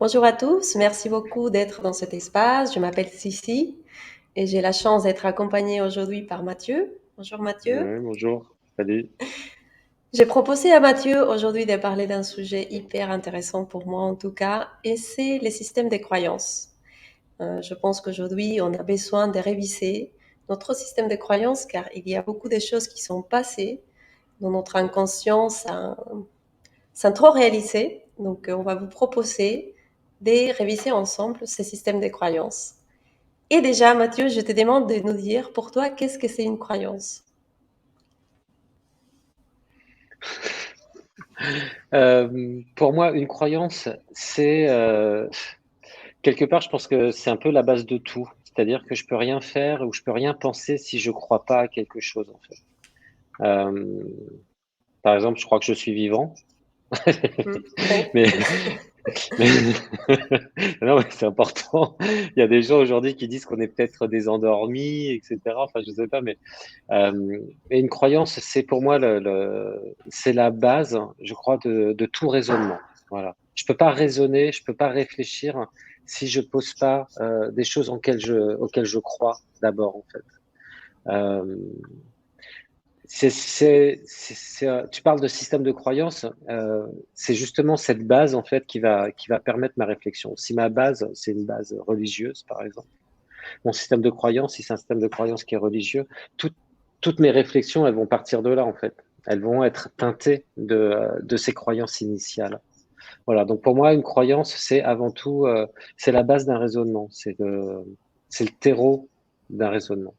Bonjour à tous, merci beaucoup d'être dans cet espace. Je m'appelle Sissi et j'ai la chance d'être accompagnée aujourd'hui par Mathieu. Bonjour Mathieu. Ouais, bonjour, salut. J'ai proposé à Mathieu aujourd'hui de parler d'un sujet hyper intéressant pour moi en tout cas, et c'est les systèmes de croyances. Je pense qu'aujourd'hui, on a besoin de réviser notre système de croyances car il y a beaucoup de choses qui sont passées dans notre inconscient sans trop réaliser. Donc, on va vous proposer de réviser ensemble ces systèmes de croyances. Et déjà, Mathieu, je te demande de nous dire pour toi, qu'est-ce que c'est une croyance? Pour moi, une croyance, c'est quelque part, je pense que c'est un peu la base de tout. C'est-à-dire que je peux rien faire ou je peux rien penser si je crois pas à quelque chose, en fait. Euh, Par exemple, je crois que je suis vivant, Mm. Oui. mais Mais non, mais c'est important. Il y a des gens aujourd'hui qui disent qu'on est peut-être des endormis, etc. Enfin, je sais pas, mais une croyance, c'est pour moi c'est la base, je crois, de tout raisonnement. Voilà. Je peux pas raisonner, je peux pas réfléchir si je pose pas des choses auxquelles je crois d'abord, en fait. Euh, Tu parles de système de croyance, c'est justement cette base en fait qui va permettre ma réflexion. Si ma base, c'est une base religieuse, par exemple, mon système de croyance, si c'est un système de croyance qui est religieux, tout- toutes mes réflexions, elles vont partir de là en fait. Elles vont être teintées de ces croyances initiales. Voilà. Donc pour moi, une croyance, c'est avant tout, c'est la base d'un raisonnement. C'est le terreau d'un raisonnement.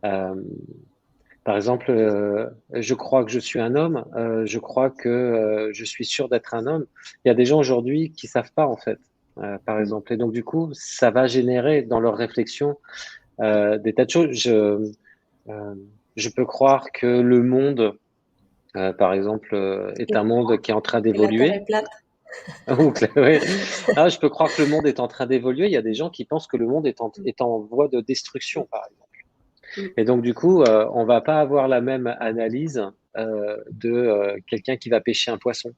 Euh, Par exemple, je crois que je suis un homme, je crois que je suis sûr d'être un homme. Il y a des gens aujourd'hui qui savent pas en fait, par Mm. exemple. Et donc du coup, ça va générer dans leur réflexion des tas de choses. Euh, je peux croire que le monde, par exemple, est Et, un monde qui est en train et la Terre d'évoluer. est plate. Ouais. Ah, je peux croire que le monde est en train d'évoluer. Il y a des gens qui pensent que le monde est en voie de destruction, par exemple. Mm. Et donc, du coup, on va pas avoir la même analyse de quelqu'un qui va pêcher un poisson.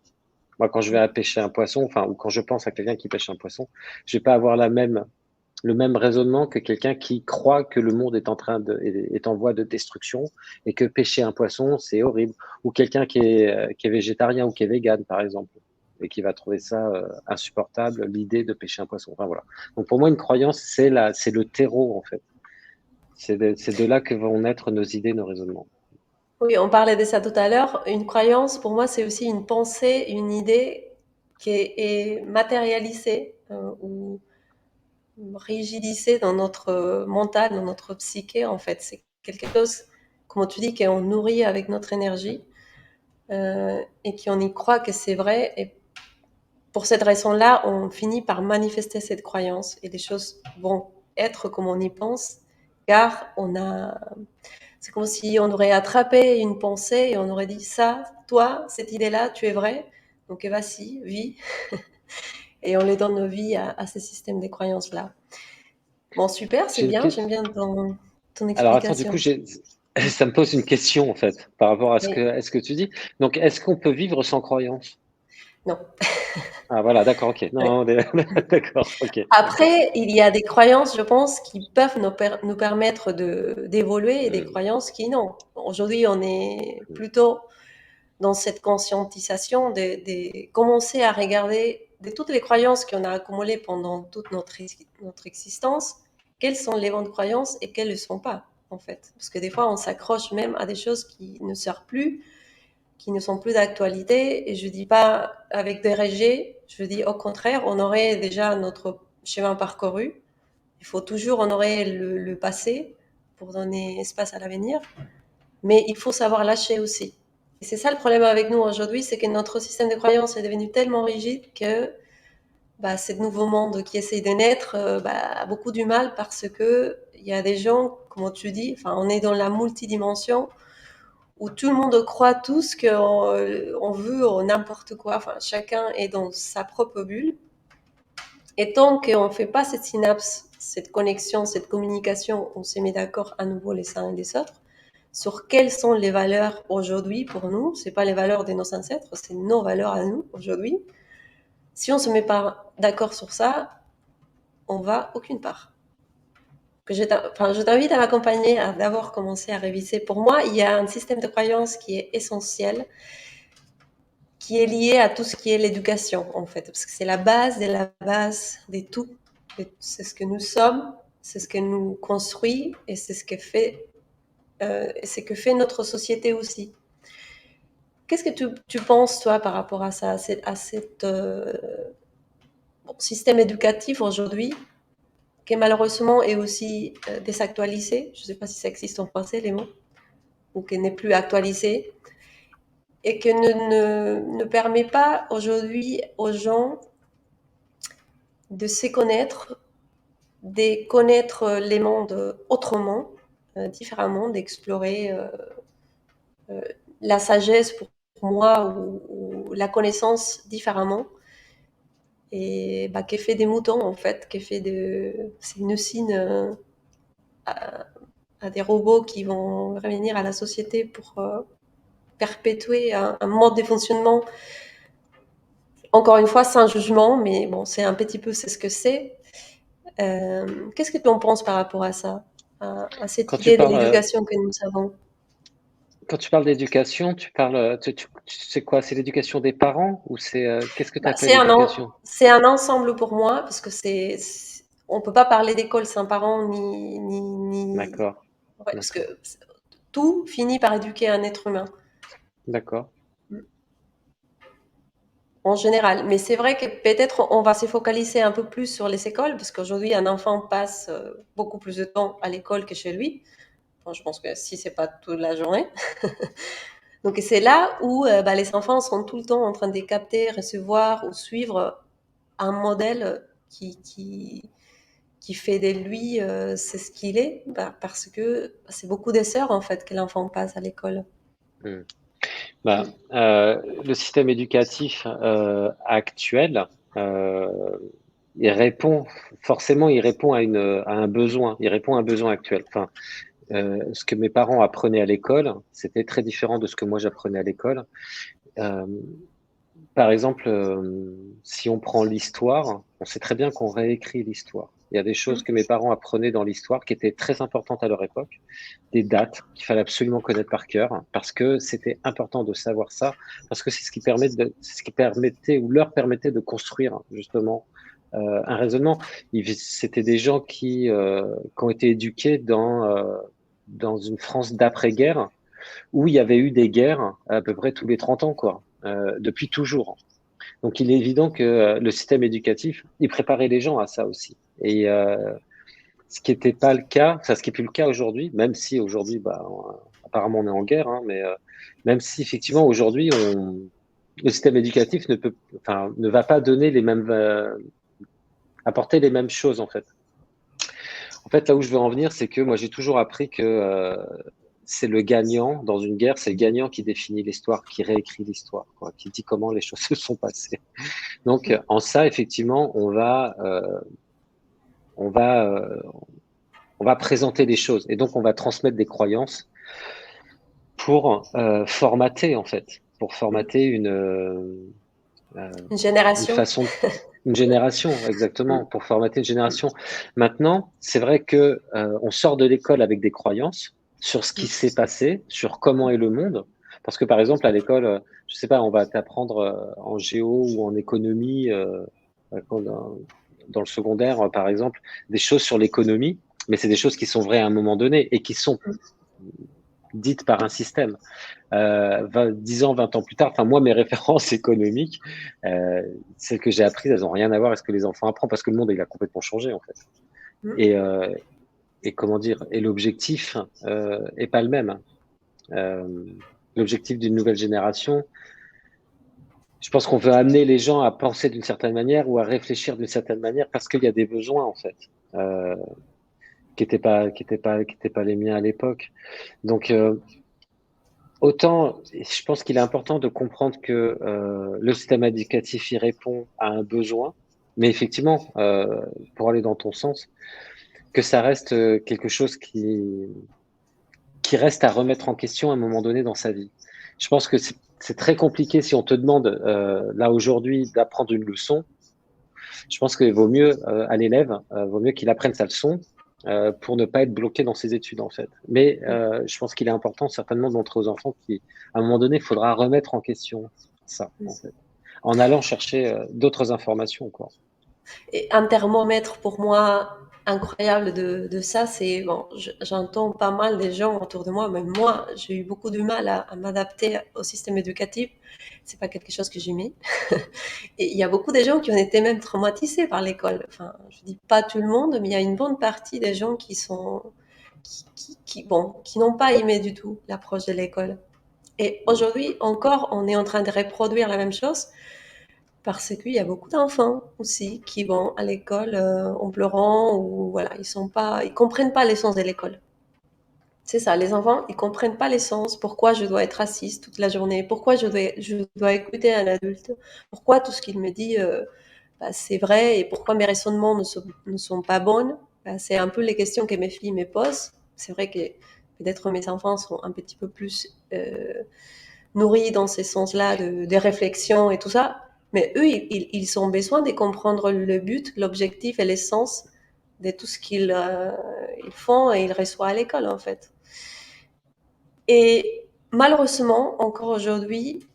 Moi, quand je vais Mm. à pêcher un poisson, enfin, ou quand je pense à quelqu'un qui pêche un poisson, je vais pas avoir le même raisonnement que quelqu'un qui croit que le monde est en voie de destruction et que pêcher un poisson, c'est horrible. Ou quelqu'un qui est végétarien ou qui est vegan, par exemple, et qui va trouver ça insupportable, l'idée de pêcher un poisson. Enfin, voilà. Donc, pour moi, une croyance, c'est le terreau, en fait. C'est de là que vont naître nos idées, nos raisonnements. Oui, on parlait de ça tout à l'heure. Une croyance, pour moi, c'est aussi une pensée, une idée qui est matérialisée ou rigidisée dans notre mental, dans notre psyché, en fait. C'est quelque chose, comme tu dis, qu'on nourrit avec notre énergie et qu'on y croit que c'est vrai. Et pour cette raison-là, on finit par manifester cette croyance et les choses vont être comme on y pense, car c'est comme si on aurait attrapé une pensée et on aurait dit ça, toi, cette idée-là, tu es vrai, donc vas-y, vis, et on les donne vie à ces systèmes de croyances-là. Bon, super, c'est J'ai une bien, que- j'aime bien ton Alors attends, du coup, explication. ça me pose une question en fait par rapport Oui, à ce que tu dis. Donc, est-ce qu'on peut vivre sans croyance? non. Ah voilà, d'accord, ok. Non, d'accord, ok, ok. Après, il y a des croyances, je pense, qui peuvent nous permettre d'évoluer et des Hmm, croyances qui non. Aujourd'hui, on est hmm, plutôt dans cette conscientisation de commencer à regarder de toutes les croyances qu'on a accumulées pendant toute notre existence, quelles sont les bonnes croyances et quelles ne le sont pas, en fait. Parce que des fois, on s'accroche même à des choses qui ne servent plus, qui ne sont plus d'actualité. Et je dis pas avec des rejets, je dis au contraire, on aurait déjà notre chemin parcouru. Il faut toujours honorer le passé pour donner espace à l'avenir, mais il faut savoir lâcher aussi. Et c'est ça le problème avec nous aujourd'hui, c'est que notre système de croyance est devenu tellement rigide que bah, ce nouveau monde qui essaye de naître a beaucoup du mal parce que il y a des gens, comme tu dis, enfin, on est dans la multidimension où tout le monde croit tous qu'on veut n'importe quoi. Enfin, chacun est dans sa propre bulle. Et tant qu'on ne fait pas cette synapse, cette connexion, cette communication, on se met d'accord à nouveau les uns et les autres sur quelles sont les valeurs aujourd'hui pour nous. C'est pas les valeurs de nos ancêtres, c'est nos valeurs à nous aujourd'hui. Si on ne se met pas d'accord sur ça, on va aucune part. Je t'invite à m'accompagner à d'abord commencer à réviser. Pour moi, il y a un système de croyance qui est essentiel, qui est lié à tout ce qui est l'éducation, en fait, parce que c'est la base de la base de tout. C'est ce que nous sommes, c'est ce que nous construit et c'est ce que fait notre société aussi. Qu'est-ce que tu penses, toi, par rapport à ça, à cet système éducatif aujourd'hui, qui malheureusement est aussi désactualisé, je ne sais pas si ça existe en français, les mots, ou qui n'est plus actualisé, et que ne permet pas aujourd'hui aux gens de se connaître, de connaître les mondes autrement, différemment, d'explorer la sagesse pour moi ou la connaissance différemment. Et bah, qui fait des moutons en fait, c'est une usine à des robots qui vont revenir à la société pour perpétuer un mode de fonctionnement. Encore une fois, sans jugement, mais bon, c'est un petit peu c'est ce que c'est. Qu'est-ce que tu en penses par rapport à ça, à cette Quand tu idée de parles, l'éducation que nous avons? quand tu parles d'éducation, tu parles, tu sais quoi? C'est l'éducation des parents ou c'est qu'est-ce que tu Bah, appelles éducation? c'est un ensemble pour moi, parce que on peut pas parler d'école sans parents, D'accord, ouais, parce d'accord, que tout finit par éduquer un être humain. d'accord. En général. Mais c'est vrai que peut-être on va se focaliser un peu plus sur les écoles, parce qu'aujourd'hui, un enfant passe beaucoup plus de temps à l'école que chez lui. Enfin, je pense que si c'est pas toute la journée. Donc c'est là où bah, les enfants sont tout le temps en train de capter, recevoir ou suivre un modèle qui fait de lui c'est ce qu'il est, bah, parce que c'est beaucoup des heures en fait que l'enfant passe à l'école. Hmm. Bah, le système éducatif actuel, euh, il répond forcément, il répond à un besoin, il répond à un besoin actuel. Enfin, ce que mes parents apprenaient à l'école, c'était très différent de ce que moi j'apprenais à l'école. Euh, Par exemple, si on prend l'histoire, on sait très bien qu'on réécrit l'histoire. Il y a des choses que mes parents apprenaient dans l'histoire qui étaient très importantes à leur époque, des dates qu'il fallait absolument connaître par cœur, parce que c'était important de savoir ça, parce que c'est ce qui permettait ou leur permettait de construire justement un raisonnement. C'était des gens qui ont été éduqués dans une France d'après-guerre, où il y avait eu des guerres à peu près tous les 30 ans, quoi, depuis toujours. Donc, il est évident que le système éducatif, il préparait les gens à ça aussi. Et ce qui n'était pas le cas, ça, ce qui n'est plus le cas aujourd'hui, même si aujourd'hui, bah, apparemment, on est en guerre, hein, mais même si effectivement aujourd'hui, le système éducatif enfin, ne va pas donner apporter les mêmes choses en fait. En fait, là où je veux en venir, c'est que moi, j'ai toujours appris que c'est le gagnant dans une guerre, c'est le gagnant qui définit l'histoire, qui réécrit l'histoire, quoi, qui dit comment les choses se sont passées. Donc, en ça, effectivement, on va, euh, on va présenter des choses et donc on va transmettre des croyances pour formater en fait, pour formater Une une génération. façon, une génération exactement, pour formater une génération. Maintenant, c'est vrai que on sort de l'école avec des croyances sur ce qui s'est passé, sur comment est le monde. Parce que par exemple à l'école, je sais pas, on va t'apprendre en géo ou en économie, dans le secondaire par exemple, des choses sur l'économie, mais c'est des choses qui sont vraies à un moment donné et qui sont dites par un système. 10 ans, 20 ans plus tard, enfin moi, mes références économiques, celles que j'ai apprises, elles n'ont rien à voir avec ce que les enfants apprennent parce que le monde, il a complètement changé en fait. Et, et comment dire, et l'objectif est pas le même. Euh, L'objectif d'une nouvelle génération, je pense qu'on veut amener les gens à penser d'une certaine manière ou à réfléchir d'une certaine manière parce qu'il y a des besoins en fait. Euh, qui étaient pas les miens à l'époque. Donc, autant, je pense qu'il est important de comprendre que le système éducatif y répond à un besoin, mais effectivement, pour aller dans ton sens, que ça reste quelque chose qui reste à remettre en question à un moment donné dans sa vie. Je pense que c'est très compliqué si on te demande, là, aujourd'hui, d'apprendre une leçon. Je pense qu'il vaut mieux, à l'élève, vaut mieux qu'il apprenne sa leçon, pour ne pas être bloqué dans ses études, en fait. Mais, je pense qu'il est important certainement de montrer aux enfants qu'à un moment donné, il faudra remettre en question ça, en fait, en allant chercher, d'autres informations, quoi. Et un thermomètre pour moi incroyable de ça, c'est bon, j'entends pas mal des gens autour de moi, même moi, j'ai eu beaucoup de mal à m'adapter au système éducatif. C'est pas quelque chose que j'aimais. Et il y a beaucoup de gens qui ont été même traumatisés par l'école. Enfin, je dis pas tout le monde, mais il y a une bonne partie des gens qui sont bon, qui n'ont pas aimé du tout l'approche de l'école. Et aujourd'hui encore, on est en train de reproduire la même chose parce qu'il y a beaucoup d'enfants aussi qui vont à l'école en pleurant ou voilà, ils comprennent pas l'essence de l'école. C'est ça, les enfants, ils comprennent pas l'essence. Pourquoi je dois être assise toute la journée? Pourquoi je dois écouter un adulte? Pourquoi tout ce qu'il me dit, bah, c'est vrai? Et pourquoi mes raisonnements ne sont pas bons? Bah, c'est un peu les questions que mes filles me posent. C'est vrai que peut-être mes enfants sont un petit peu plus nourris dans ces sens-là de réflexion et tout ça. Mais eux, ils ont besoin de comprendre le but, l'objectif et l'essence de tout ce qu'ils ils font et ils reçoivent à l'école, en fait. Et malheureusement, encore aujourd'hui,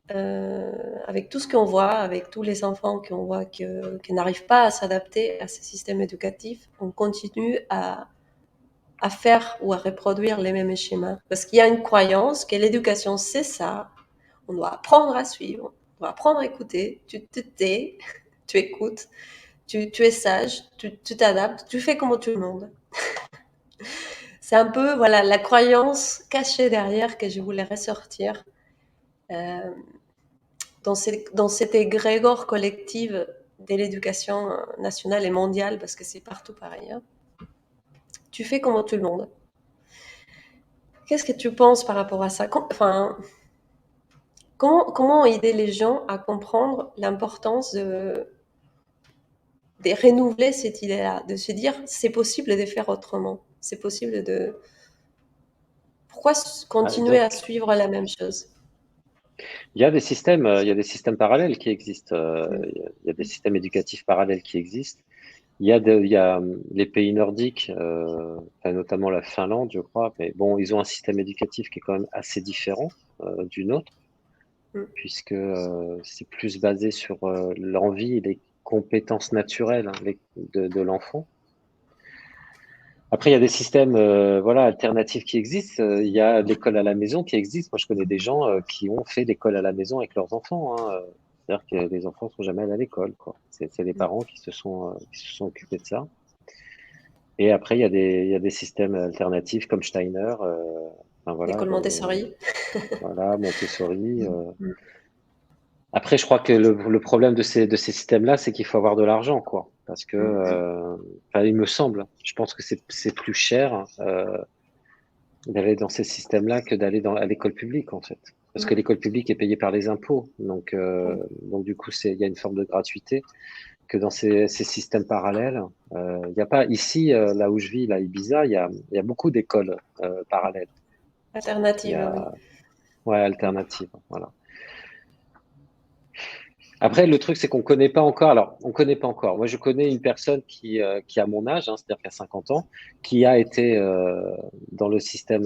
avec tout ce qu'on voit, avec tous les enfants qu'on voit qui n'arrivent pas à s'adapter à ce système éducatif, on continue à faire ou à reproduire les mêmes schémas. Parce qu'il y a une croyance que l'éducation, c'est ça. On doit apprendre à suivre, on doit apprendre à écouter. Tu te tais, tu écoutes, tu es sage, tu t'adaptes, tu fais comme tout le monde. C'est un peu voilà, la croyance cachée derrière que je voulais ressortir euh, dans cet égrégore collectif de l'éducation nationale et mondiale, parce que c'est partout pareil. Hein. Tu fais comme tout le monde. Qu'est-ce que tu penses par rapport à ça? Enfin, comment aider les gens à comprendre l'importance de renouveler cette idée-là, de se dire c'est possible de faire autrement, c'est possible de... Pourquoi Ah, continuer à donc, suivre la même chose? il y a des systèmes parallèles qui existent. Mm. Il y a des systèmes éducatifs parallèles qui existent. Il y a les pays nordiques, enfin, notamment la Finlande, je crois. Mais bon, ils ont un système éducatif qui est quand même assez différent du nôtre, Mm. puisque c'est plus basé sur l'envie et les compétences naturelles, hein, de l'enfant. Après, il y a des systèmes voilà, alternatifs qui existent. Il y a l'école à la maison qui existe. Moi, je connais des gens qui ont fait l'école à la maison avec leurs enfants. Hein. C'est-à-dire que les enfants sont jamais allés à l'école, quoi. C'est les parents qui se sont occupés de ça. Et après, il y a des systèmes alternatifs comme Steiner, enfin, voilà, L'école Montessori. voilà, Montessori. Mm. Après, je crois que le problème de ces systèmes-là, c'est qu'il faut avoir de l'argent, quoi. Parce que, Mm. enfin, il me semble, je pense que c'est plus cher d'aller dans ces systèmes-là que d'aller à l'école publique, en fait. Parce que Mm. l'école publique est payée par les impôts. Mm. Donc du coup, il y a une forme de gratuité que dans ces systèmes parallèles. Il n'y a pas ici, là où je vis, là, Ibiza, il y a beaucoup d'écoles parallèles. Il y Alternative, oui. a, ouais, alternatives, voilà. Après, le truc, c'est qu'on connaît pas encore. Alors, on connaît pas encore. Moi, je connais une personne qui a mon âge, hein, c'est-à-dire qui a 50 ans, qui a été dans le système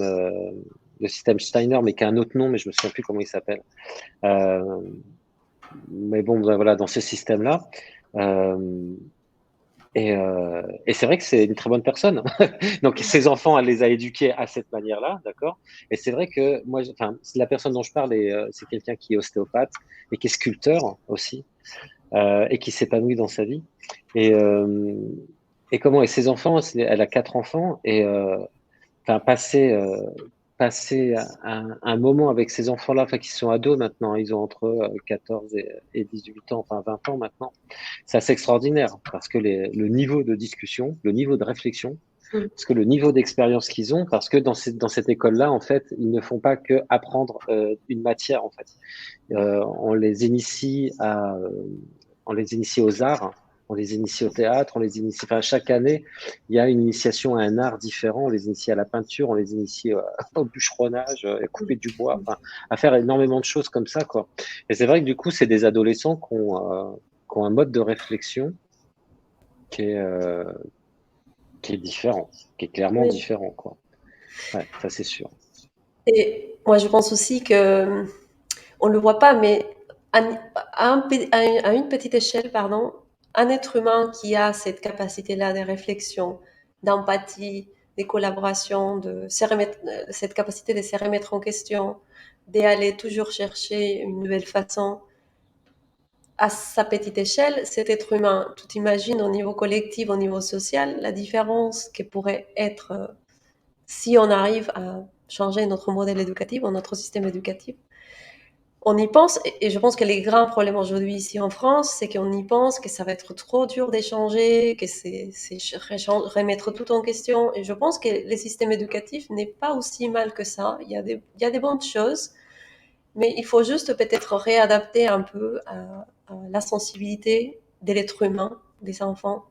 Steiner, mais qui a un autre nom, mais je me souviens plus comment il s'appelle. Euh, mais bon, ben voilà, dans ce système-là. Euh, et c'est vrai que c'est une très bonne personne. Donc, ses enfants, elle les a éduqués à cette manière-là, d'accord? Et c'est vrai que moi, enfin, la personne dont je parle, c'est quelqu'un qui est ostéopathe et qui est sculpteur aussi. Et qui s'épanouit dans sa vie. Et, euh, et comment? Et ses enfants, elle a 4 enfants et enfin passer un moment avec ces enfants-là, enfin qui sont ados maintenant, ils ont entre 14 et 18 ans, enfin 20 ans maintenant. C'est assez extraordinaire parce que le niveau de discussion, le niveau de réflexion, Mm. parce que le niveau d'expérience qu'ils ont, parce que dans cette école-là, en fait, ils ne font pas que apprendre une matière, en fait. On les initie aux arts, On les initie au théâtre, on les initie. Enfin, chaque année, il y a une initiation à un art différent. On les initie à la peinture, on les initie au bûcheronnage, à couper du bois, enfin, à faire énormément de choses comme ça, quoi. Et c'est vrai que du coup, c'est des adolescents qui ont un mode de réflexion qui est, euh, qui est différent, qui est clairement Oui. différent, quoi. Ouais, ça c'est sûr. Et moi, je pense aussi que on le voit pas, mais à une petite échelle, pardon, un être humain qui a cette capacité-là de réflexion, d'empathie, de collaboration, cette capacité de se remettre en question, d'aller toujours chercher une nouvelle façon, à sa petite échelle, cet être humain, tu t'imagines au niveau collectif, au niveau social, la différence qui pourrait être si on arrive à changer notre modèle éducatif, notre système éducatif. On y pense, et je pense que les grands problèmes aujourd'hui ici en France, c'est qu'on y pense que ça va être trop dur d'échanger, que c'est remettre tout en question. Et je pense que le système éducatif n'est pas aussi mal que ça. Il y a des bonnes choses, mais il faut juste peut-être réadapter un peu à la sensibilité de l'être humain, des enfants,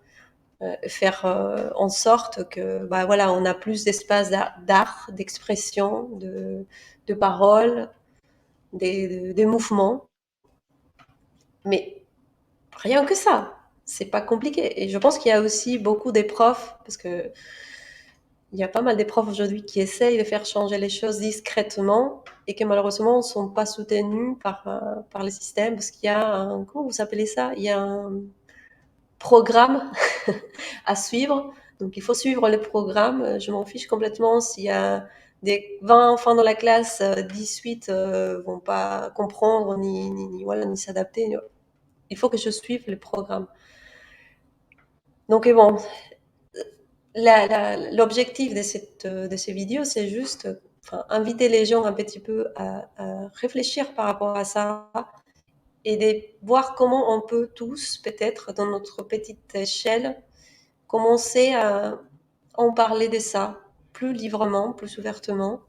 faire en sorte que, bah voilà, on a plus d'espace d'art, d'expression, de parole, des mouvements. Mais rien que ça, c'est pas compliqué. Et je pense qu'il y a aussi beaucoup des profs, parce que il y a pas mal des profs aujourd'hui qui essayent de faire changer les choses discrètement et que malheureusement ne sont pas soutenus par les systèmes, parce qu'il y a un, comment vous appelez ça? Il y a un programme à suivre. Donc il faut suivre le programme. Je m'en fiche complètement s'il y a des 20 enfants dans la classe, 18 vont pas comprendre voilà, ni s'adapter. Il faut que je suive le programme. Donc bon, l'objectif de ces vidéos, c'est juste enfin, inviter les gens un petit peu à réfléchir par rapport à ça et de voir comment on peut tous, peut-être dans notre petite échelle, commencer à en parler de ça plus librement, plus ouvertement.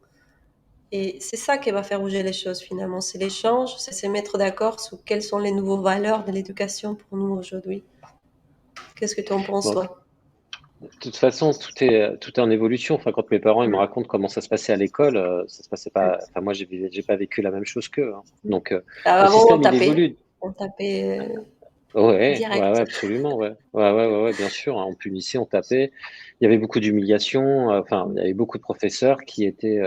Et c'est ça qui va faire bouger les choses finalement. C'est l'échange, c'est se mettre d'accord sur quelles sont les nouvelles valeurs de l'éducation pour nous aujourd'hui. Qu'est-ce que tu en penses, Bon, toi? de toute façon, tout est en évolution. Enfin, quand mes parents ils me Mm. racontent comment ça se passait à l'école, ça se passait pas. Enfin, moi, j'ai pas vécu la même chose qu'eux, hein. Mm. Donc, le Avant, système, il évolue. on tapait Ouais, ouais, direct. ouais, absolument, ouais, ouais, ouais, ouais, ouais, bien sûr, hein. On punissait, on tapait. Il y avait beaucoup d'humiliation. Enfin, il y avait beaucoup de professeurs qui étaient,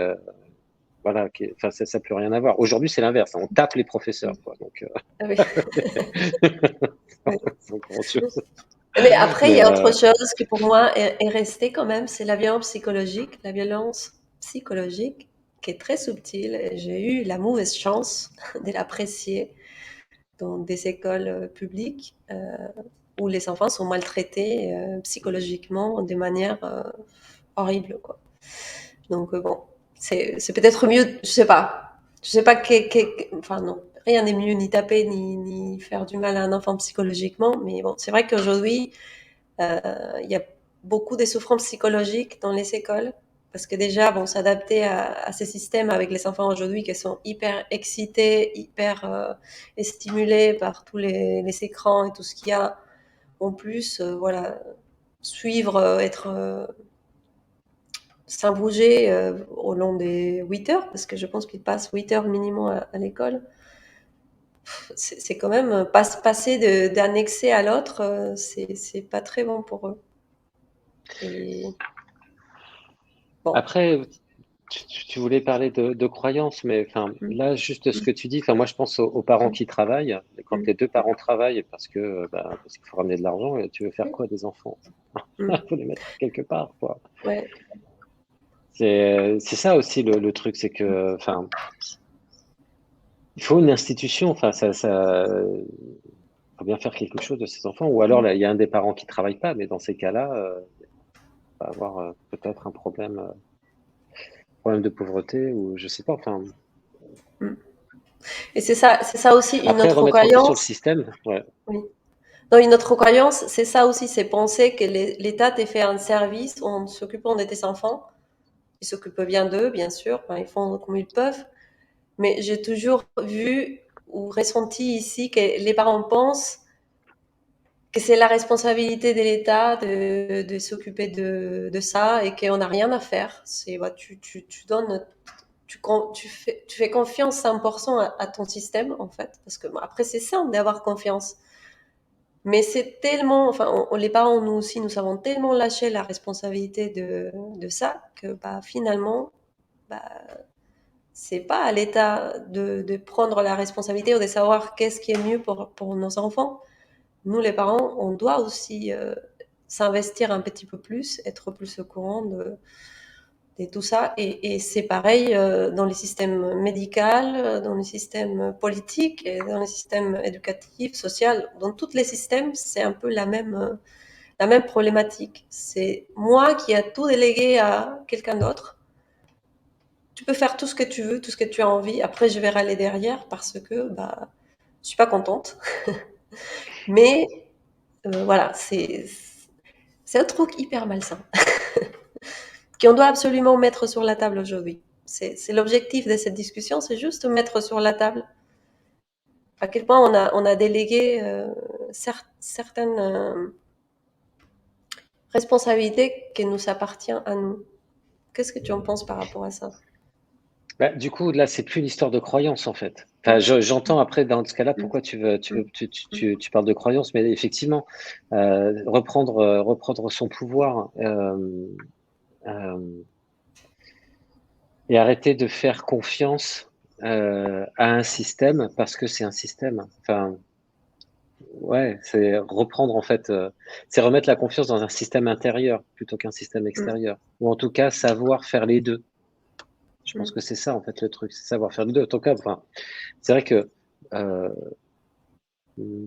voilà, enfin, ça n'a plus rien à voir. Aujourd'hui, c'est l'inverse, hein. On tape les professeurs, Mm. quoi. Donc, Ah oui. Oui. c'est encore autre chose. Mais après, il y Mais a autre chose qui pour moi est restée quand même, c'est la violence psychologique qui est très subtile. Et j'ai eu la mauvaise chance de l'apprécier dans des écoles publiques où les enfants sont maltraités psychologiquement de manière horrible, quoi. Donc bon, c'est peut-être mieux, je sais pas. Je sais pas enfin non, rien n'est mieux ni taper ni faire du mal à un enfant psychologiquement, mais bon, c'est vrai qu'aujourd'hui, il y a beaucoup de souffrances psychologiques dans les écoles parce que déjà, bon, s'adapter à ces systèmes avec les enfants aujourd'hui qui sont hyper excités, hyper stimulés par tous les écrans et tout ce qu'il y a. En plus, voilà, suivre, être sans bouger au long des 8 heures, parce que je pense qu'ils passent 8 heures minimum à l'école. C'est quand même passer d'un excès à l'autre, c'est pas très bon pour eux. Et bon. après, tu voulais parler de croyances, mais enfin, Mm, là, juste ce mm, que tu dis, enfin, moi, je pense aux parents mm, qui travaillent. Quand mm, les deux parents travaillent parce que, parce qu'il faut ramener de l'argent, et tu veux faire quoi des enfants? mm. Faut les mettre quelque part, quoi. Ouais. C'est ça aussi le truc, c'est que, enfin, il faut une institution. Enfin, faut bien faire quelque chose de ces enfants. Ou alors, Mm, là, il y a un des parents qui travaille pas, mais dans ces cas-là, va avoir peut-être un problème de pauvreté ou je sais pas. Enfin, mm. Et c'est ça aussi une après autre remettre sur le croyance. système, ouais. Oui. Non, une autre croyance, c'est ça aussi, c'est penser que l'État t'a fait un service en s'occupant de tes enfants. Ils s'occupent bien d'eux, bien sûr, enfin, ils font comme ils peuvent. Mais j'ai toujours vu ou ressenti ici que les parents pensent que c'est la responsabilité de l'État de s'occuper de ça et qu'on n'a rien à faire. C'est, bah, tu donnes, tu fais confiance 100% à ton système, en fait. Parce que, bon, après, c'est simple d'avoir confiance. Mais c'est tellement, enfin, les parents, nous aussi, nous avons tellement lâché la responsabilité de ça que, bah, finalement, bah, c'est pas à l'État de prendre la responsabilité ou de savoir qu'est-ce qui est mieux pour nos enfants. Nous, les parents, on doit aussi s'investir un petit peu plus, être plus au courant de tout ça. Et c'est pareil dans les systèmes médicaux, dans les systèmes politiques, et dans les systèmes éducatifs, sociaux. Dans tous les systèmes, c'est un peu la même problématique. C'est moi qui a tout délégué à quelqu'un d'autre. Tu peux faire tout ce que tu veux, tout ce que tu as envie. Après, je vais râler derrière parce que bah, je suis pas contente. Mais voilà, c'est un truc hyper malsain qu'on doit absolument mettre sur la table aujourd'hui. C'est l'objectif de cette discussion, c'est juste mettre sur la table à quel point on a délégué certaines responsabilités qui nous appartiennent à nous. Qu'est-ce que tu en penses par rapport à ça? Bah, du coup, là, c'est plus une histoire de croyance, en fait. Enfin, Mm, j'entends après, dans ce cas-là, mm, pourquoi mm, tu parles de croyance, mais effectivement, reprendre son pouvoir euh, et arrêter de faire confiance à un système parce que c'est un système. Enfin, ouais, c'est reprendre, en fait, c'est remettre la confiance dans un système intérieur plutôt qu'un système mm, extérieur. Ou en tout cas, savoir faire les deux. Je pense mm, que c'est ça, en fait, le truc, c'est savoir faire les deux. En tout cas, enfin, c'est vrai que euh,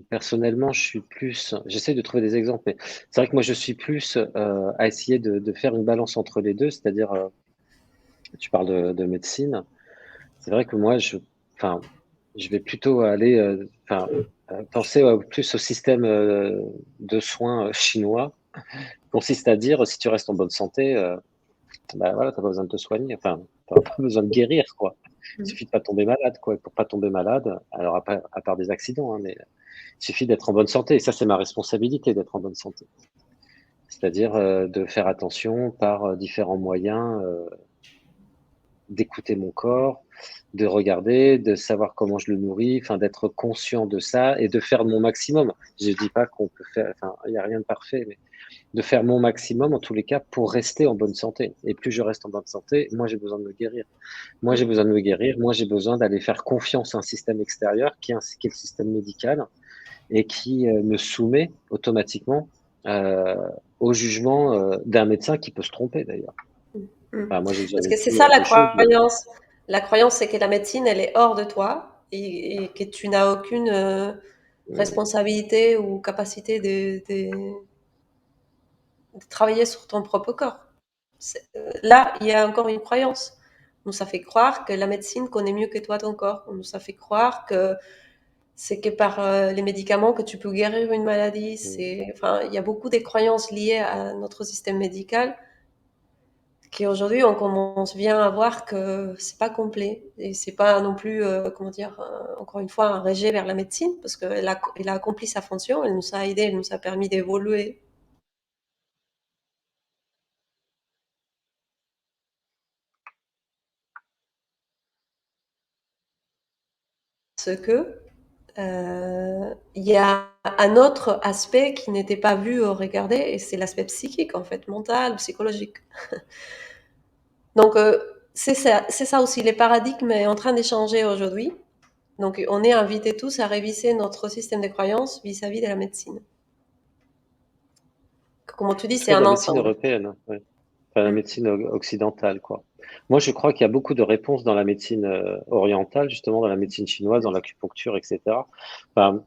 personnellement, je suis plus, j'essaie de trouver des exemples, mais c'est vrai que moi, je suis plus à essayer de faire une balance entre les deux, c'est-à-dire, tu parles de médecine, c'est vrai que moi, enfin, je vais plutôt aller, enfin, penser plus au système de soins chinois, qui consiste à dire, si tu restes en bonne santé, bah voilà, t'as pas besoin de te soigner, enfin, t'as pas besoin de guérir, quoi. Il mm. suffit de pas tomber malade, quoi. Et pour pas tomber malade, alors à part des accidents, hein, mais il suffit d'être en bonne santé. Et ça, c'est ma responsabilité d'être en bonne santé. C'est-à-dire de faire attention par différents moyens, d'écouter mon corps, de regarder, de savoir comment je le nourris, enfin d'être conscient de ça et de faire mon maximum. Je dis pas qu'on peut faire, enfin il y a rien de parfait, mais de faire mon maximum en tous les cas pour rester en bonne santé. Et plus je reste en bonne santé, moi j'ai besoin de me guérir. Moi j'ai besoin de me guérir. Moi j'ai besoin d'aller faire confiance à un système extérieur qui est le système médical et qui me soumet automatiquement euh, au jugement d'un médecin qui peut se tromper d'ailleurs. Mm. Enfin, moi j'ai déjà Parce que c'est vécu ça la des choses. croyance. La croyance, c'est que la médecine, elle est hors de toi et que tu n'as aucune responsabilité ou capacité de travailler sur ton propre corps. Là, il y a encore une croyance. On nous a fait croire que la médecine connaît mieux que toi ton corps. On nous a fait croire que c'est que par les médicaments que tu peux guérir une maladie. Enfin, il y a beaucoup de croyances liées à notre système médical qui aujourd'hui on commence bien à voir que c'est pas complet et c'est pas non plus comment dire encore une fois un rejet vers la médecine parce qu'elle a accompli sa fonction, elle nous a aidé, elle nous a permis d'évoluer. Ce que il y a un autre aspect qui n'était pas vu ou regardé et c'est l'aspect psychique en fait, mental, psychologique. Donc c'est ça aussi, les paradigmes est en train d'échanger aujourd'hui. Donc on est invités tous à réviser notre système de croyances vis-à-vis de la médecine. Comme tu dis, c'est Plutôt de un la médecine ensemble. européenne, hein, ouais. Enfin, la Mm. médecine occidentale, quoi. Moi, je crois qu'il y a beaucoup de réponses dans la médecine orientale, justement, dans la médecine chinoise, dans l'acupuncture, etc. Enfin,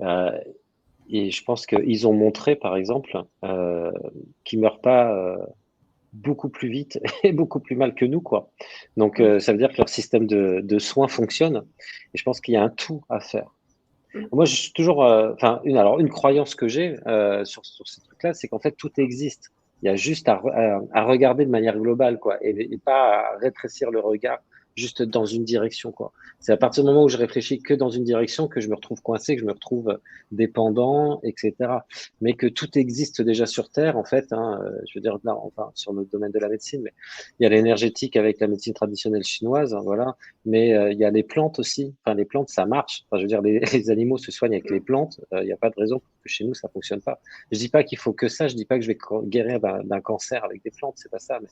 euh, et je pense qu'ils ont montré, par exemple, qu'ils meurent pas beaucoup plus vite et beaucoup plus mal que nous, quoi. Donc, Mm. ça veut dire que leur système de soins fonctionne. Et je pense qu'il y a un tout à faire. Mm. Moi, je suis toujours, enfin, une croyance que j'ai sur ces trucs-là, c'est qu'en fait, tout existe. Il y a juste à regarder de manière globale, quoi, et pas à rétrécir le regard juste dans une direction, quoi. C'est à partir du moment où je réfléchis que dans une direction que je me retrouve coincé, que je me retrouve dépendant, etc. Mais que tout existe déjà sur Terre, en fait, hein, je veux dire, là, enfin, sur le domaine de la médecine, mais il y a l'énergétique avec la médecine traditionnelle chinoise, hein, voilà. Mais il y a les plantes aussi. Enfin, les plantes, ça marche. Enfin, je veux dire, les animaux se soignent avec les plantes. Il n'y a pas de raison pour que chez nous, ça fonctionne pas. Je dis pas qu'il faut que ça. Je dis pas que je vais guérir d'un cancer avec des plantes. C'est pas ça. Mais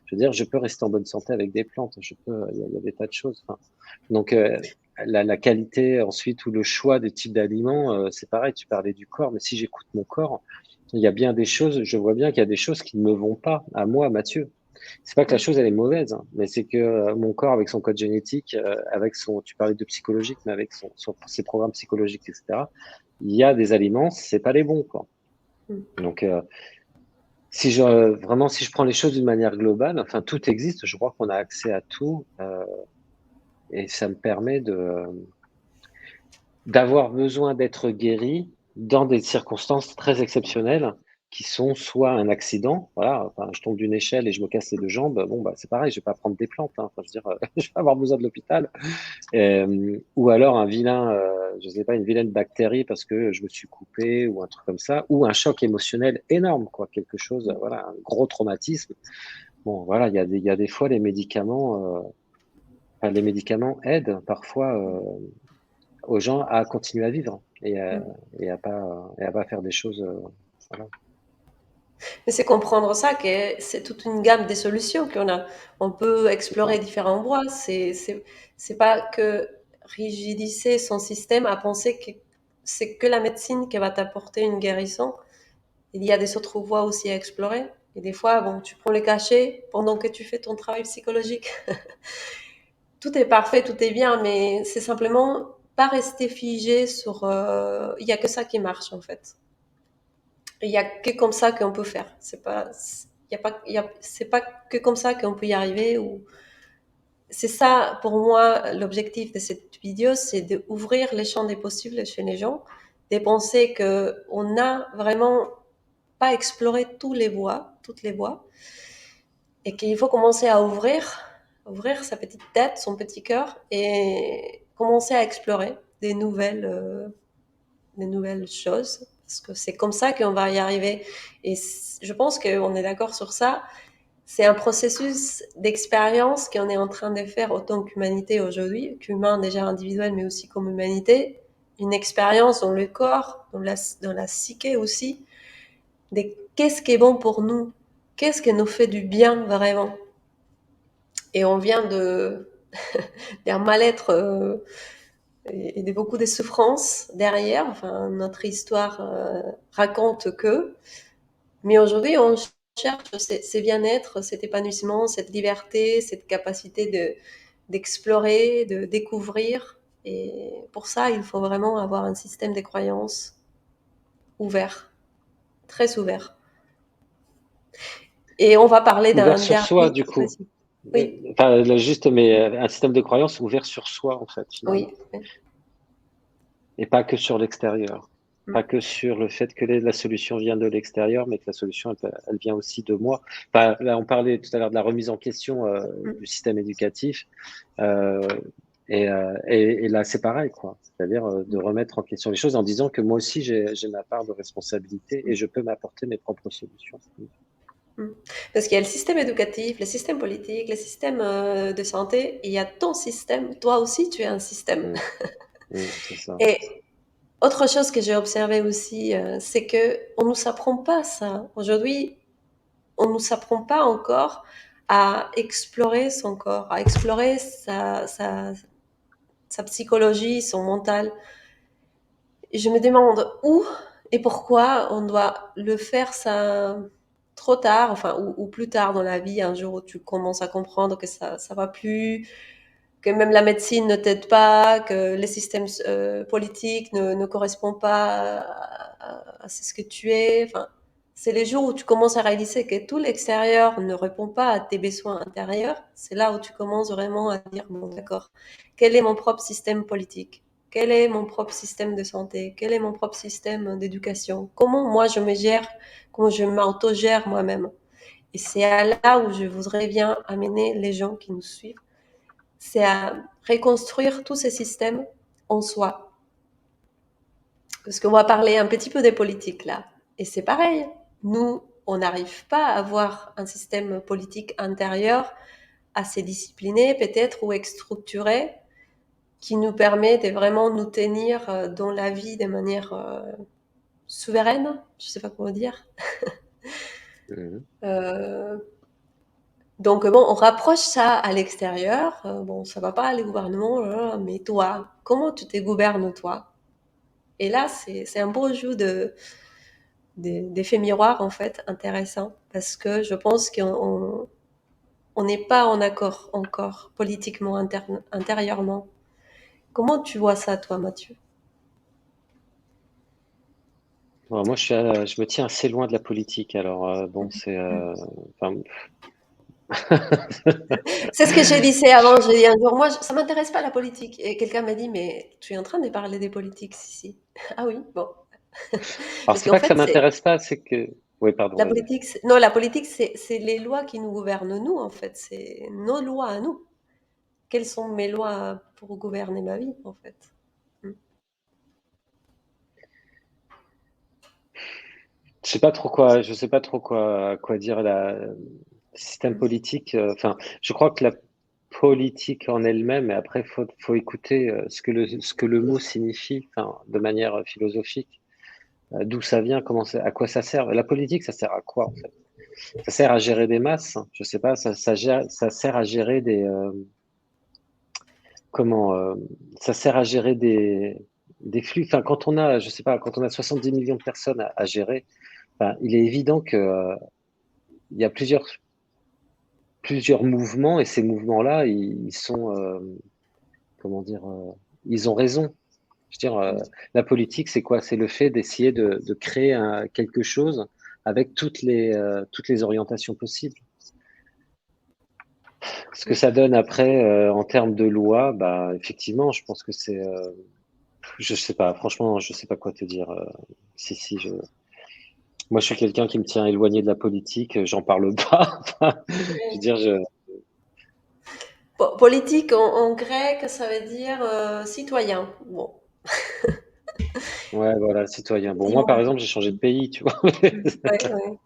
je veux dire, je peux rester en bonne santé avec des plantes. Je peux. Il y a des tas de choses. Enfin, donc, la qualité ensuite ou le choix des types d'aliments, c'est pareil. Tu parlais du corps, mais si j'écoute mon corps, il y a bien des choses. Je vois bien qu'il y a des choses qui ne me vont pas à moi, Mathieu. C'est pas que la chose elle est mauvaise, hein, mais c'est que mon corps avec son code génétique, avec son, tu parlais de psychologique, mais avec ses programmes psychologiques, etc. Il y a des aliments, c'est pas les bons, quoi. Donc, si si je prends les choses d'une manière globale, enfin tout existe. Je crois qu'on a accès à tout, et ça me permet d'avoir besoin d'être guéri dans des circonstances très exceptionnelles qui sont soit un accident, voilà, enfin, je tombe d'une échelle et je me casse les 2 jambes, bon, bah, c'est pareil, je vais pas prendre des plantes, hein, enfin, je veux dire, je vais avoir besoin de l'hôpital. Ou alors un vilain, je sais pas, une vilaine bactérie parce que je me suis coupé ou un truc comme ça, ou un choc émotionnel énorme, quoi, quelque chose, voilà, un gros traumatisme. Bon, voilà, il y a des fois les médicaments aident parfois, aux gens à continuer à vivre et à pas faire des choses, voilà. Mais c'est comprendre ça, que c'est toute une gamme de solutions qu'on a. On peut C'est ça. explorer différents voies. C'est pas que rigidiser son système à penser que c'est que la médecine qui va t'apporter une guérison. Il y a des autres voies aussi à explorer. Et des fois, bon, tu prends les cachets pendant que tu fais ton travail psychologique. Tout est parfait, tout est bien, mais c'est simplement pas rester figé sur. Il y a que ça qui marche en fait. Il y a que comme ça qu'on peut faire. C'est pas que comme ça qu'on peut y arriver. Ou c'est ça pour moi l'objectif de cette vidéo, c'est d'ouvrir les champs des possibles chez les gens, de penser que on a vraiment pas exploré toutes les voies, et qu'il faut commencer à ouvrir sa petite tête, son petit cœur, et commencer à explorer des nouvelles choses, parce que c'est comme ça qu'on va y arriver. Et je pense qu'on est d'accord sur ça. C'est un processus d'expérience qu'on est en train de faire autant qu'humanité aujourd'hui, qu'humain déjà individuel, mais aussi comme humanité. Une expérience dans le corps, dans la psyché aussi, de qu'est-ce qui est bon pour nous, qu'est-ce qui nous fait du bien vraiment. Et on vient d'un mal-être et de beaucoup de souffrances derrière. Enfin, notre histoire raconte que. Mais aujourd'hui, on cherche ces bien-être, cet épanouissement, cette liberté, cette capacité d'explorer, de découvrir. Et pour ça, il faut vraiment avoir un système de croyances ouvert, très ouvert. Et on va parler Ouvert d'un sur soi, dernier. du coup. Vas-y. Oui, Enfin, là, juste, mais un système de croyance ouvert sur soi, en fait, oui. finalement. Et pas que sur l'extérieur. Pas que sur le fait que la solution vient de l'extérieur, mais que la solution, elle vient aussi de moi. Enfin, là, on parlait tout à l'heure de la remise en question du système éducatif. Euh, et là, c'est pareil, quoi. C'est-à-dire de remettre en question les choses en disant que moi aussi, j'ai ma part de responsabilité et je peux m'apporter mes propres solutions. Parce qu'il y a le système éducatif, le système politique, le système de santé, et il y a ton système. Toi aussi, tu es un système. Mm, c'est ça. Et autre chose que j'ai observé aussi, c'est que on nous apprend pas ça. Aujourd'hui, on nous apprend pas encore à explorer son corps, à explorer sa psychologie, son mental. Et je me demande où et pourquoi on doit le faire ça trop tard, enfin, ou plus tard dans la vie, un jour où tu commences à comprendre que ça va plus, que même la médecine ne t'aide pas, que les systèmes politiques ne correspondent pas à ce que tu es. Enfin, c'est les jours où tu commences à réaliser que tout l'extérieur ne répond pas à tes besoins intérieurs. C'est là où tu commences vraiment à dire, bon, d'accord, quel est mon propre système politique? Quel est mon propre système de santé? Quel est mon propre système d'éducation? Comment moi je me gère? Comment je m'auto-gère moi-même? Et c'est là où je voudrais bien amener les gens qui nous suivent, c'est à reconstruire tous ces systèmes en soi. Parce qu'on va parler un petit peu des politiques là. Et c'est pareil. Nous, on n'arrive pas à avoir un système politique intérieur assez discipliné peut-être ou structuré qui nous permet de vraiment nous tenir dans la vie de manière souveraine, je sais pas comment dire. Mhm. Euh, donc bon, on rapproche ça à l'extérieur. Bon, ça va pas les gouvernements, mais toi, comment tu te gouvernes toi? Et là, c'est un beau jeu d'effets miroirs en fait intéressant parce que je pense qu'on n'est pas en accord encore politiquement intérieurement. Comment tu vois ça toi, Mathieu? Alors, moi, je me tiens assez loin de la politique. Alors, bon, c'est, enfin, C'est ce que j'ai dit avant. J'ai dit un jour, moi, ça m'intéresse pas la politique. Et quelqu'un m'a dit, mais tu es en train de parler des politiques, si. Ah oui, bon. alors Parce c'est qu'en pas que fait, ça m'intéresse pas, c'est que, oui, pardon, la vas-y. politique, non, la politique, c'est les lois qui nous gouvernent, nous, en fait. C'est nos lois à nous. Quelles sont mes lois pour gouverner ma vie, en fait? Mm. Je sais pas trop quoi dire. Le système politique, enfin, je crois que la politique en elle-même, et après, faut écouter ce que le mot signifie, enfin, de manière philosophique, d'où ça vient, à quoi ça sert. La politique, ça sert à quoi, en fait? Ça sert à gérer des masses, hein. Je sais pas, ça sert à gérer comment, ça sert à gérer des flux. Enfin, quand on a, je sais pas, quand on a 70 millions de personnes à gérer, enfin, il est évident que, il y a plusieurs mouvements et ces mouvements-là, ils sont, comment dire, ils ont raison. Je veux dire, la politique, c'est quoi? C'est le fait d'essayer de créer quelque chose avec toutes les orientations possibles. Ce que Mm. ça donne après, en termes de loi, bah, effectivement, je pense que je sais pas, franchement, je sais pas quoi te dire. Si, moi, je suis quelqu'un qui me tient éloigné de la politique, j'en parle pas. Je veux dire, Politique en grec, ça veut dire citoyen. Bon, ouais, voilà, citoyen. Bon, moi, par effectivement. exemple, j'ai changé de pays, tu vois. Ouais, ouais.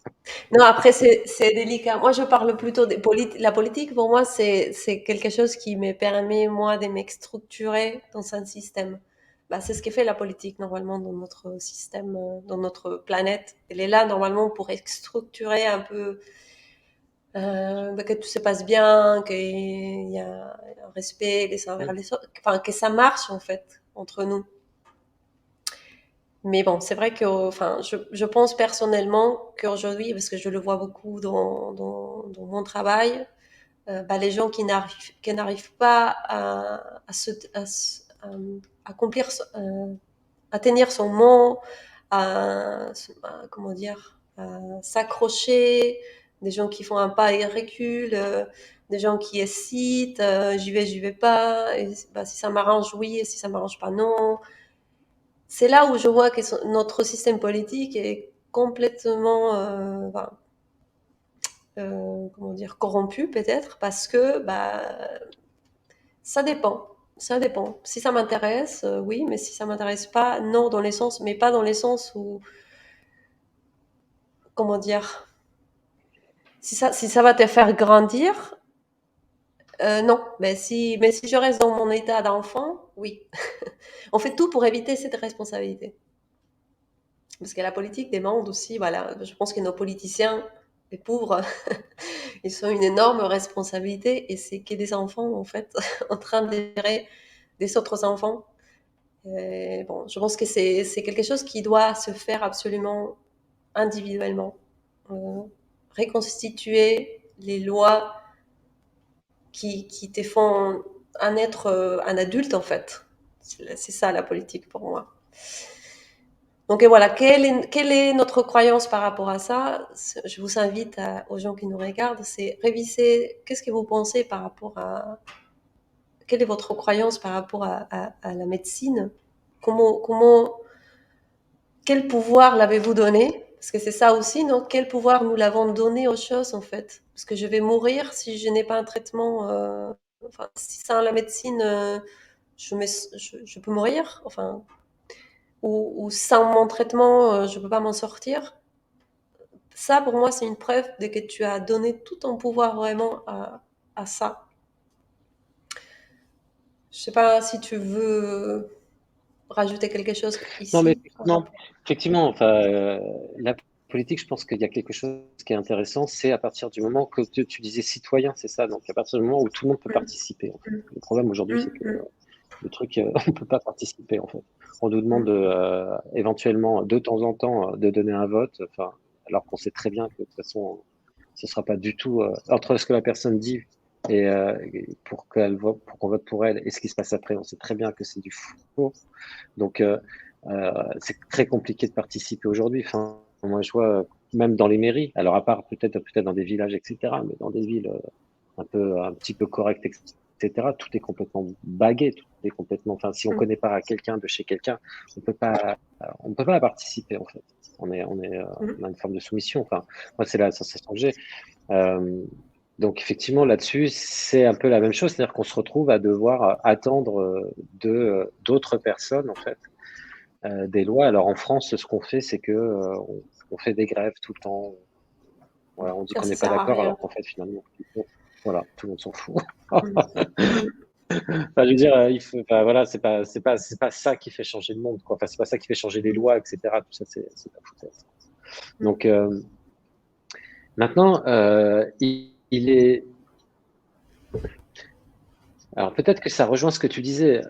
Non, après, c'est délicat. Moi, je parle plutôt de la politique. Pour moi, c'est quelque chose qui me permet, moi, de m'structurer dans un système. Bah, c'est ce que fait la politique, normalement, dans notre système, dans notre planète. Elle est là, normalement, pour structurer un peu, bah, que tout se passe bien, qu'il y a un respect les uns envers les autres. Enfin, que ça marche, en fait, entre nous. Mais bon, c'est vrai que, enfin, je pense personnellement qu'aujourd'hui, parce que je le vois beaucoup dans mon travail, bah, les gens qui n'arrivent pas à accomplir, à tenir son mot, comment dire, à s'accrocher, des gens qui font un pas et reculent, des gens qui hésitent, j'y vais pas, et, bah, si ça m'arrange, oui, et si ça m'arrange pas, non. C'est là où je vois que notre système politique est complètement, comment dire, corrompu peut-être, parce que bah, ça dépend. Ça dépend. Si ça m'intéresse, oui, mais si ça m'intéresse pas, non, dans les sens, mais pas dans les sens où, comment dire, si ça va te faire grandir, non. Mais si je reste dans mon état d'enfant, oui. On fait tout pour éviter cette responsabilité. Parce que la politique demande aussi, voilà, je pense que nos politiciens, les pauvres, ils ont une énorme responsabilité et c'est que des enfants, en fait, en train de gérer des autres enfants. Et bon, je pense que c'est quelque chose qui doit se faire absolument individuellement. Euh, reconstituer les lois qui te font un adulte, en fait. C'est ça la politique pour moi. Donc voilà, quelle est notre croyance par rapport à ça? Je vous invite aux gens qui nous regardent, c'est réviser qu'est-ce que vous pensez par rapport à quelle est votre croyance par rapport à la médecine? Comment, quel pouvoir l'avez-vous donné? Parce que c'est ça aussi, non? Quel pouvoir nous l'avons donné aux choses en fait? Parce que je vais mourir si je n'ai pas un traitement enfin, si sans la médecine, je peux mourir, enfin, ou sans mon traitement, je peux pas m'en sortir. Ça, pour moi, c'est une preuve de que tu as donné tout ton pouvoir vraiment à ça. Je sais pas si tu veux rajouter quelque chose Non, mais ici par effectivement, rapport. effectivement, enfin, la politique, je pense qu'il y a quelque chose qui est intéressant, c'est à partir du moment que tu disais citoyen, c'est ça, donc à partir du moment où tout le monde peut Mm, participer, en fait. mm, Le problème aujourd'hui, c'est mm, que mm, le truc, on peut pas participer, en fait. On nous demande mm, éventuellement de temps en temps de donner un vote, enfin, alors qu'on sait très bien que de toute façon, ce sera pas du tout entre ce que la personne dit et pour qu'elle vote, pour qu'on vote pour elle, et ce qui se passe après, on sait très bien que c'est du faux. Donc, c'est très compliqué de participer aujourd'hui. Enfin, moi, je vois même dans les mairies, alors à part peut-être dans des villages, etc., mais dans des villes un petit peu correctes, etc., tout est complètement bagué, tout est complètement. Enfin, si on mm, connaît pas quelqu'un de chez quelqu'un, on peut pas participer en fait. mm. On a une forme de soumission. Enfin, moi, c'est la sensation que j'ai. Euh, donc effectivement, là-dessus, c'est un peu la même chose, c'est-à-dire qu'on se retrouve à devoir attendre de d'autres personnes en fait des lois. Alors en France, ce qu'on fait, c'est que on fait des grèves tout le temps. Voilà, on dit Ça qu'on n'est pas sert à d'accord, rien. alors qu'en fait, finalement, voilà, tout le monde s'en fout. Mm, mm. Enfin, je veux dire, enfin, voilà, c'est pas ça qui fait changer le monde, quoi. Enfin, c'est pas ça qui fait changer les lois, etc. Tout ça, c'est pas foutaise. Donc maintenant, il est. Alors peut-être que ça rejoint ce que tu disais.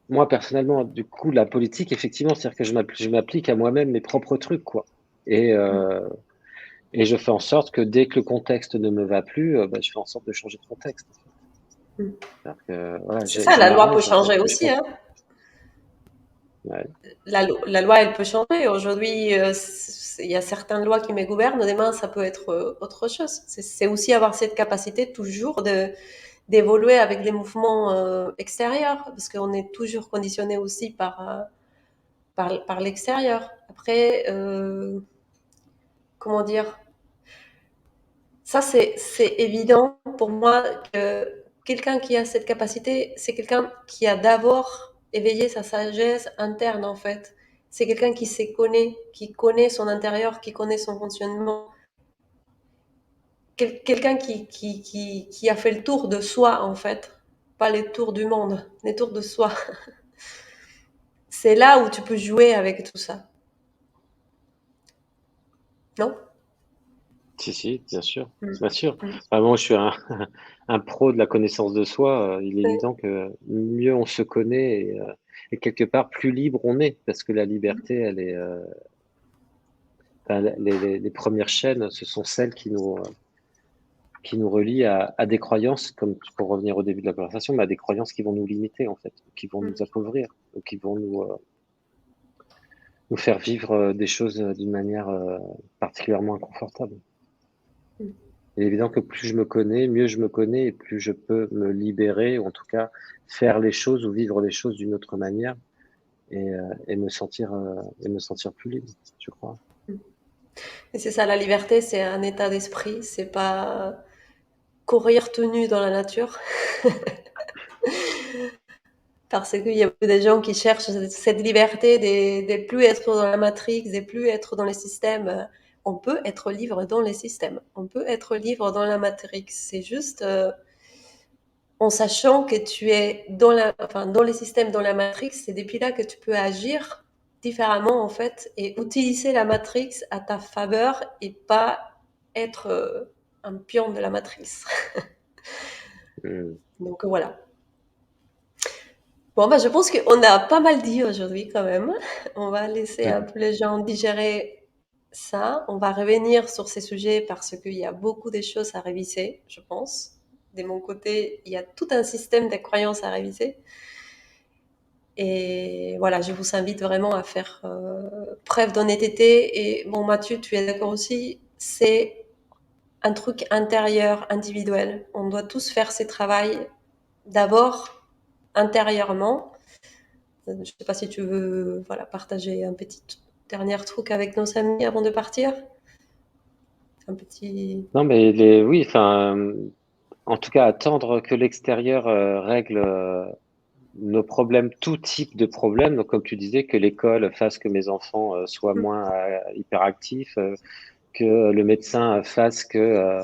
Moi, personnellement, du coup, la politique, effectivement, c'est-à-dire que je m'applique à moi-même mes propres trucs, quoi. Et, Mm. euh, et je fais en sorte que dès que le contexte ne me va plus, bah, je fais en sorte de changer de contexte. Mm. C'est-à-dire que voilà, C'est ça, je la loi peut m'arrange. changer Mais je aussi, pense, hein. ouais, La loi, elle peut changer. Aujourd'hui, il y a certaines lois qui me gouvernent. Demain, ça peut être autre chose. C'est aussi avoir cette capacité toujours d'évoluer avec les mouvements extérieurs, parce qu'on est toujours conditionné aussi par l'extérieur. Après, comment dire, ça c'est évident pour moi que quelqu'un qui a cette capacité, c'est quelqu'un qui a d'abord éveillé sa sagesse interne en fait. C'est quelqu'un qui se connaît, qui connaît son intérieur, qui connaît son fonctionnement. Quelqu'un qui a fait le tour de soi en fait, pas les tours du monde, les tours de soi. C'est là où tu peux jouer avec tout ça, non? si, si, bien sûr, Mm. bien sûr. Mm. Enfin, moi, je suis un, un pro de la connaissance de soi. Il est Ouais. évident que mieux on se connaît et quelque part plus libre on est, parce que la liberté, elle est, enfin, les premières chaînes, ce sont celles qui nous relient à des croyances, comme pour revenir au début de la conversation, mais à des croyances qui vont nous limiter en fait, qui vont nous Mm. appauvrir, ou qui vont nous faire vivre des choses d'une manière particulièrement inconfortable. Mm. Il est évident que plus je me connais, mieux je me connais, et plus je peux me libérer, ou en tout cas faire les choses ou vivre les choses d'une autre manière, et me sentir plus libre, je crois. Mm. Et c'est ça, la liberté, c'est un état d'esprit, c'est pas courir tout nu dans la nature. Parce qu'il y a beaucoup de gens qui cherchent cette liberté de plus être dans la matrix, de plus être dans les systèmes. On peut être libre dans les systèmes, on peut être libre dans la matrix. C'est juste en sachant que tu es enfin, dans les systèmes, dans la matrix, c'est depuis là que tu peux agir différemment en fait et utiliser la matrix à ta faveur et pas être un pion de la matrice. Mm. Donc voilà. Bon, bah, je pense qu'on a pas mal dit aujourd'hui quand même. On va laisser un peu les gens digérer ça. On va revenir sur ces sujets parce qu'il y a beaucoup de choses à réviser, je pense. De mon côté, il y a tout un système de croyances à réviser. Et voilà, je vous invite vraiment à faire preuve d'honnêteté. Et bon, Mathieu, tu es d'accord aussi, c'est un truc intérieur, individuel. On doit tous faire ces travaux d'abord intérieurement. Je ne sais pas si tu veux voilà, partager un petit dernier truc avec nos amis avant de partir. Un petit. Non, mais oui, enfin, en tout cas, attendre que l'extérieur règle nos problèmes, tout type de problèmes. Donc, comme tu disais, que l'école fasse que mes enfants soient Mmh. moins hyperactifs, que le médecin fasse que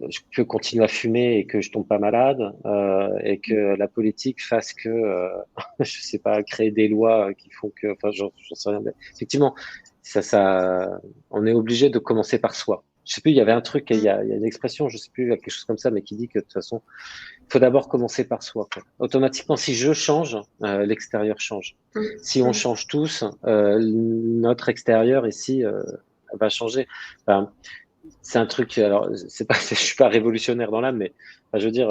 je peux continuer à fumer et que je tombe pas malade, et que la politique fasse que, je sais pas, créer des lois qui font que, enfin, j'en sais rien. Mais effectivement, on est obligé de commencer par soi. Je sais plus, il y avait un truc, il y a une expression, je sais plus, quelque chose comme ça, mais qui dit que de toute façon, il faut d'abord commencer par soi, quoi. Automatiquement, si je change, l'extérieur change. Mmh. Si on Mmh. change tous, notre extérieur ici va changer. Enfin, c'est un truc, alors c'est pas, je suis pas révolutionnaire dans l'âme, mais enfin, je veux dire,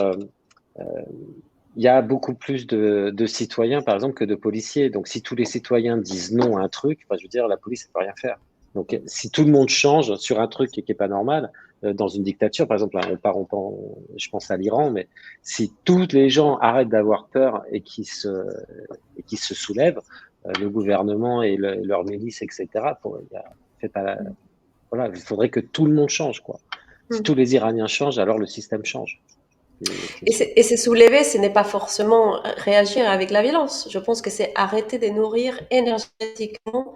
il y a beaucoup plus de citoyens, par exemple, que de policiers. Donc, si tous les citoyens disent non à un truc, enfin, je veux dire, la police ne peut rien faire. Donc, si tout le monde change sur un truc qui est pas normal, dans une dictature, par exemple, là, je pense à l'Iran, mais si tous les gens arrêtent d'avoir peur et qui se soulèvent, le gouvernement et leurs milices, etc., fait pas voilà, il faudrait que tout le monde change, quoi. Si Mmh. tous les Iraniens changent, alors le système change. C'est sûr. Et se soulever, ce n'est pas forcément réagir avec la violence. Je pense que c'est arrêter de nourrir énergétiquement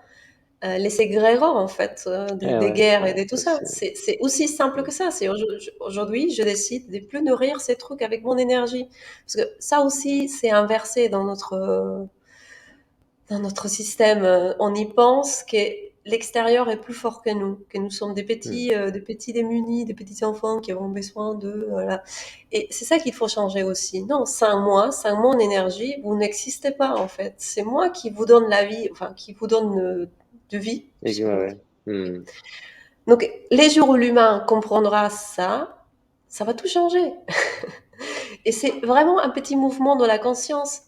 les égrégores, en fait, Eh des ouais, guerres et ouais, de tout ça ça. c'est. C'est aussi simple que ça. C'est aujourd'hui, je décide de plus nourrir ces trucs avec mon énergie. Parce que ça aussi, c'est inversé dans notre système. On y pense que l'extérieur est plus fort que nous sommes Hmm. des petits démunis, des petits enfants qui ont besoin de, voilà. Et c'est ça qu'il faut changer aussi. Non, sans mon énergie, vous n'existez pas, en fait. C'est moi qui vous donne la vie, enfin, qui vous donne de vie, Ouais, si vous ouais. Hmm. donc, les jours où l'humain comprendra ça, ça va tout changer. Et c'est vraiment un petit mouvement de la conscience.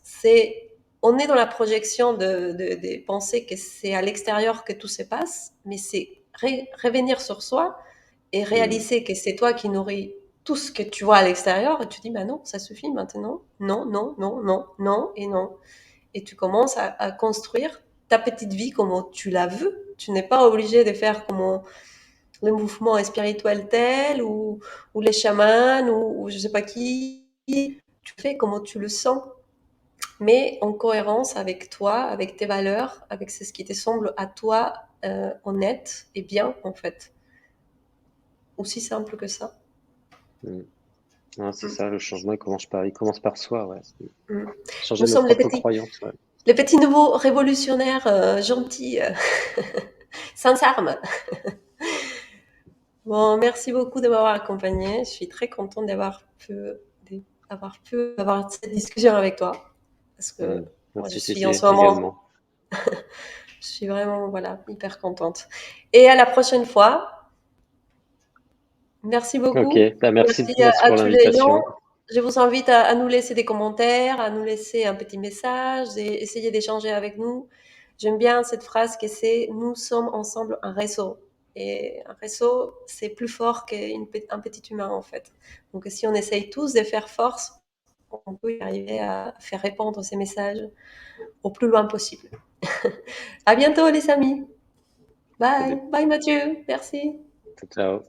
On est dans la projection des pensées que c'est à l'extérieur que tout se passe, mais c'est revenir sur soi et Hmm. réaliser que c'est toi qui nourris tout ce que tu vois à l'extérieur et tu dis, bah non, ça suffit maintenant. Non, non, non, non, non et non. Et tu commences à construire ta petite vie comme tu la veux. Tu n'es pas obligé de faire comme le mouvement spirituel tel ou les chamans ou je sais pas qui. Tu fais comment tu le sens, mais en cohérence avec toi, avec tes valeurs, avec ce qui te semble à toi honnête et bien en fait. Aussi simple que ça. Hmm. Ah, c'est Mm. ça, le changement, il commence par soi, ouais. Mm. Nous Changer nos sommes propres croyances, ouais. les petits nouveaux révolutionnaires gentils, sans armes. Bon, merci beaucoup de m'avoir accompagnée. Je suis très contente avoir cette discussion avec toi. Parce que Hmm. moi, je Merci suis en Cécile, ce moment, également. je suis vraiment, voilà, hyper contente. Et à la prochaine fois. Merci Ok, beaucoup. bah merci, Merci merci à pour tous les gens. l'invitation. Je vous invite à nous laisser des commentaires, à nous laisser un petit message, et essayer d'échanger avec nous. J'aime bien cette phrase que c'est nous sommes ensemble un réseau. Et un réseau, c'est plus fort qu'un petit humain en fait. Donc si on essaye tous de faire force, on peut y arriver à faire répandre ces messages au plus loin possible. À bientôt les amis. Bye. Salut, Bye Mathieu. Merci. ciao.